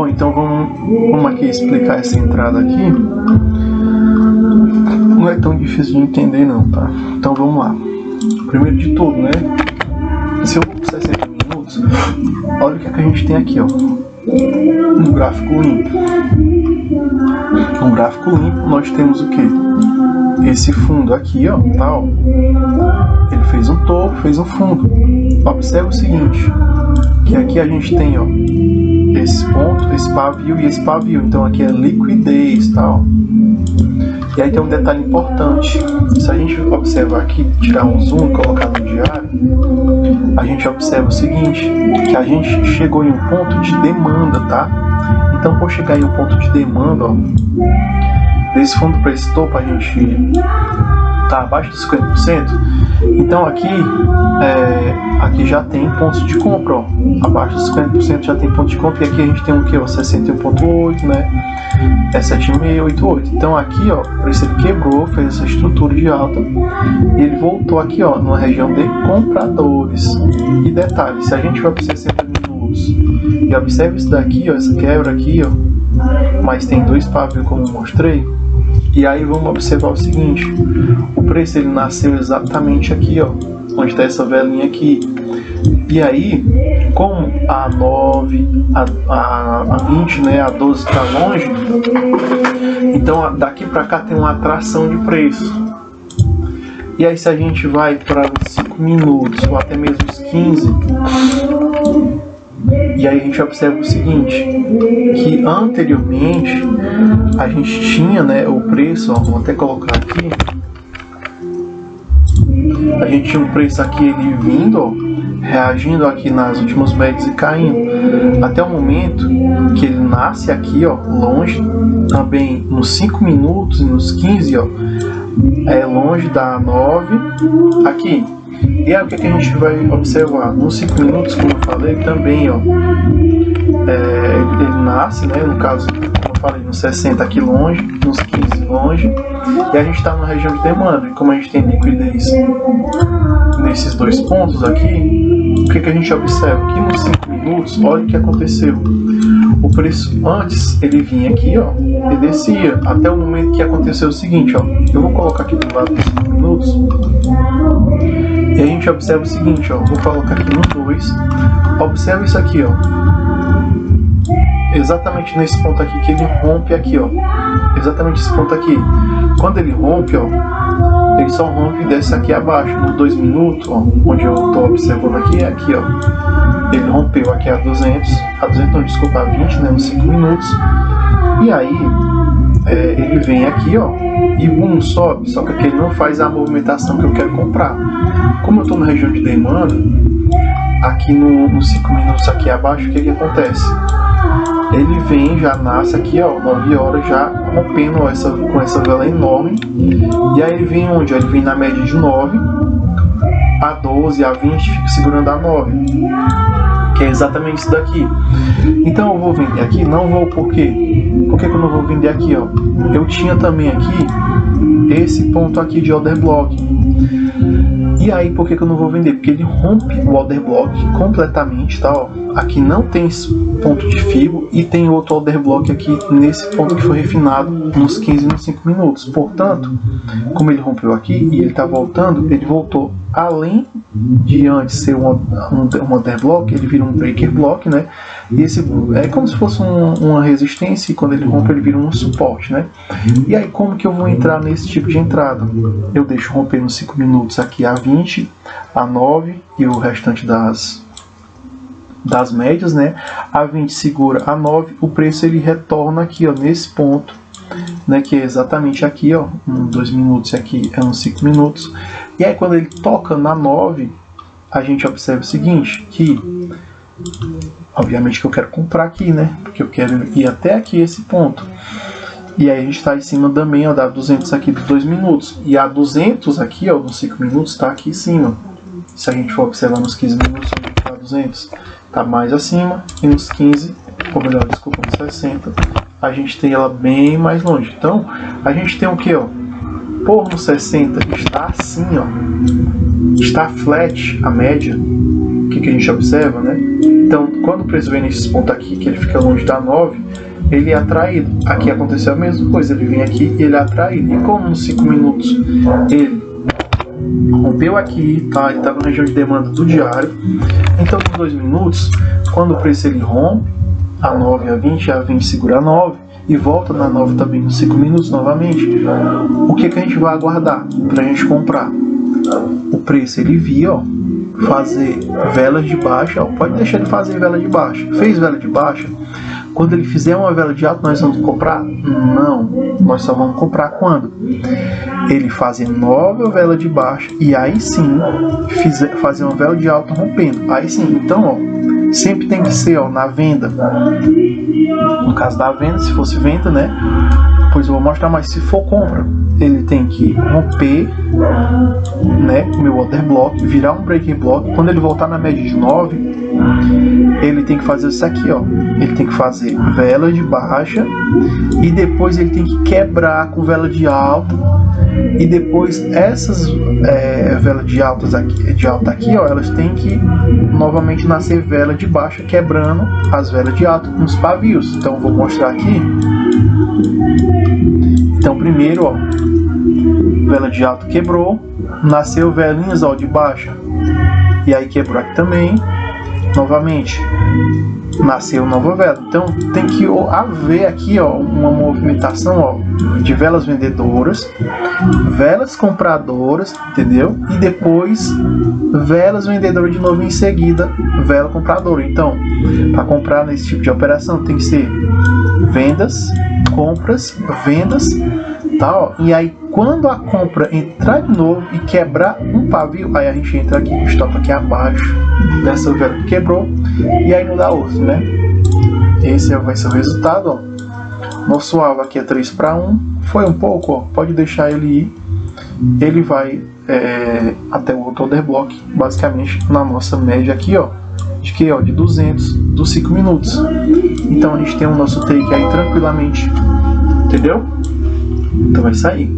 Bom, então vamos aqui explicar essa entrada aqui. Não é tão difícil de entender não, tá? Então vamos lá. Primeiro de tudo, né? Se eu vou por 60 minutos, olha o que a gente tem aqui, ó. Um gráfico limpo. Um gráfico limpo, nós temos o que? Esse fundo aqui, ó, tá, ó. Ele fez um topo, fez um fundo. Observe o seguinte, que aqui a gente tem, ó, esse ponto, esse pavio e esse pavio. Então aqui é liquidez, tá, ó. E aí tem um detalhe importante. Se a gente observar aqui, tirar um zoom e colocar no diário, a gente observa o seguinte, que a gente chegou em um ponto de demanda, tá? Então, por chegar em um ponto de demanda, ó, desse fundo para esse topo, a gente tá abaixo de 50%. Então aqui já tem pontos de compra, ó. Abaixo de 50% já tem ponto de compra. E aqui a gente tem o que? 61,8, né? É 7,688. Então aqui, ó, por isso ele quebrou, fez essa estrutura de alta e ele voltou aqui, ó, numa região de compradores. E detalhe, se a gente vai para 60 minutos e observa isso daqui, ó, essa quebra aqui, ó, mas tem dois pavios como eu mostrei. E aí vamos observar o seguinte, o preço ele nasceu exatamente aqui, ó, onde está essa velinha aqui. E aí, como a 9, a 20, né, a 12 está longe, então daqui para cá tem uma atração de preço. E aí se a gente vai para os 5 minutos ou até mesmo os 15, e aí a gente observa o seguinte, que anteriormente a gente tinha, né, o preço, ó, vou até colocar aqui, a gente tinha um preço aqui ele vindo, ó, reagindo aqui nas últimas médias e caindo, até o momento que ele nasce aqui, ó, longe, também nos 5 minutos e nos 15, ó, é longe da 9 aqui. E aí o que a gente vai observar? Nos 5 minutos, como eu falei, também, ó, ele nasce, né, no caso, como eu falei, nos 60 aqui longe, nos 15 longe, e a gente está na região de demanda. E como a gente tem liquidez nesses dois pontos aqui, o que a gente observa? Que nos 5 minutos, olha o que aconteceu. O preço antes, ele vinha aqui, ó, e descia, até o momento que aconteceu o seguinte, ó, eu vou colocar aqui do lado dos 5 minutos, e a gente observa o seguinte, ó, vou colocar aqui no 2, observa isso aqui, ó, exatamente nesse ponto aqui que ele rompe aqui, ó, exatamente esse ponto aqui, quando ele rompe, ó, ele só rompe e desce aqui abaixo, nos 2 minutos, ó, onde eu estou observando aqui, é aqui, ó, ele rompeu aqui a 200 não, desculpa, a 20, né, nos 5 minutos, e aí, ele vem aqui, ó, e boom, sobe, só que aqui ele não faz a movimentação que eu quero comprar. Como eu estou na região de demanda, aqui nos 5 minutos aqui abaixo, o que acontece? Ele vem, já nasce aqui, ó, 9 horas, já rompendo com essa vela enorme, e aí ele vem onde? Ele vem na média de 9, a 12, a 20, fica segurando a 9. Que é exatamente isso daqui. Então eu vou vender aqui? Não vou, por quê? Por que eu não vou vender aqui, ó? Eu tinha também aqui esse ponto aqui de order block. E aí por que eu não vou vender? Porque ele rompe o order block completamente, tá? Ó. Aqui não tem esse ponto de fibro e tem outro order block aqui nesse ponto que foi refinado nos 15 e nos 5 minutos. Portanto, como ele rompeu aqui e ele está voltando, ele voltou além de antes ser um order block, ele vira um breaker block, né? E esse é como se fosse uma resistência, e quando ele rompe ele vira um suporte, né? E aí como que eu vou entrar nesse tipo de entrada? Eu deixo romper nos 5 minutos aqui a 20, a 9 e o restante das médias, né? A 20 segura a 9, o preço ele retorna aqui, ó, nesse ponto, né, que é exatamente aqui, ó, 2 minutos e aqui é uns 5 minutos. E aí quando ele toca na 9, a gente observa o seguinte, que obviamente que eu quero comprar aqui, né, porque eu quero ir até aqui esse ponto. E aí a gente está em cima também, ó, da 200 aqui dos 2 minutos. E a 200 aqui, ó, nos 5 minutos está aqui em cima. Se a gente for observar nos 15 minutos, onde está 200, está mais acima. E nos 15, ou melhor, desculpa, nos 60, a gente tem ela bem mais longe. Então, a gente tem o que, ó? Por no 60 está assim, ó, está flat a média. O que que a gente observa, né? Então, quando o preço vem nesses pontos aqui, que ele fica longe da 9, ele é atraído. Aqui aconteceu a mesma coisa, ele vem aqui e ele é atraído. E como nos 5 minutos ele rompeu aqui, tá? Ele estava na região de demanda do diário. Então, nos 2 minutos, quando o preço ele rompe, a 9 e a 20 segura a 9 e volta na 9 também nos 5 minutos novamente, o que a gente vai aguardar para a gente comprar? O preço ele via, ó, fazer velas de baixa, ó, pode deixar ele fazer vela de baixa. Fez vela de baixa, quando ele fizer uma vela de alta, nós vamos comprar? Não, nós só vamos comprar quando ele fazer nova vela de baixa e aí sim fazer uma vela de alta rompendo. Aí sim, então, ó, sempre tem que ser, ó, na venda. No caso da venda, se fosse venda, né? Depois eu vou mostrar, mas se for compra, ele tem que romper, né, o meu order block, virar um breaking block. Quando ele voltar na média de 9, ele tem que fazer isso aqui, ó. Ele tem que fazer vela de baixa e depois ele tem que quebrar com vela de alta. E depois essas velas de alta aqui, ó, elas têm que novamente nascer vela de baixa, quebrando as velas de alta nos pavios. Então eu vou mostrar aqui. Então primeiro, ó, vela de alta quebrou, nasceu velinhas, ó, de baixa, e aí quebrou aqui também, novamente nasceu nova vela. Então tem que haver aqui, ó, uma movimentação, ó, de velas vendedoras, velas compradoras, entendeu? E depois velas vendedoras de novo em seguida, vela compradora. Então, para comprar nesse tipo de operação tem que ser vendas, compras, vendas, tá, ó. E aí quando a compra entrar de novo e quebrar um pavio, aí a gente entra aqui, stop aqui abaixo dessa vela que quebrou, e aí não dá outro, né? Esse vai ser o resultado, ó. Nosso alvo aqui é 3:1, foi um pouco, ó, pode deixar ele ir. Ele vai até o outro order block, basicamente na nossa média aqui, ó, de que, ó, de 200 dos 5 minutos. Então a gente tem o nosso take aí tranquilamente, entendeu? Então vai sair.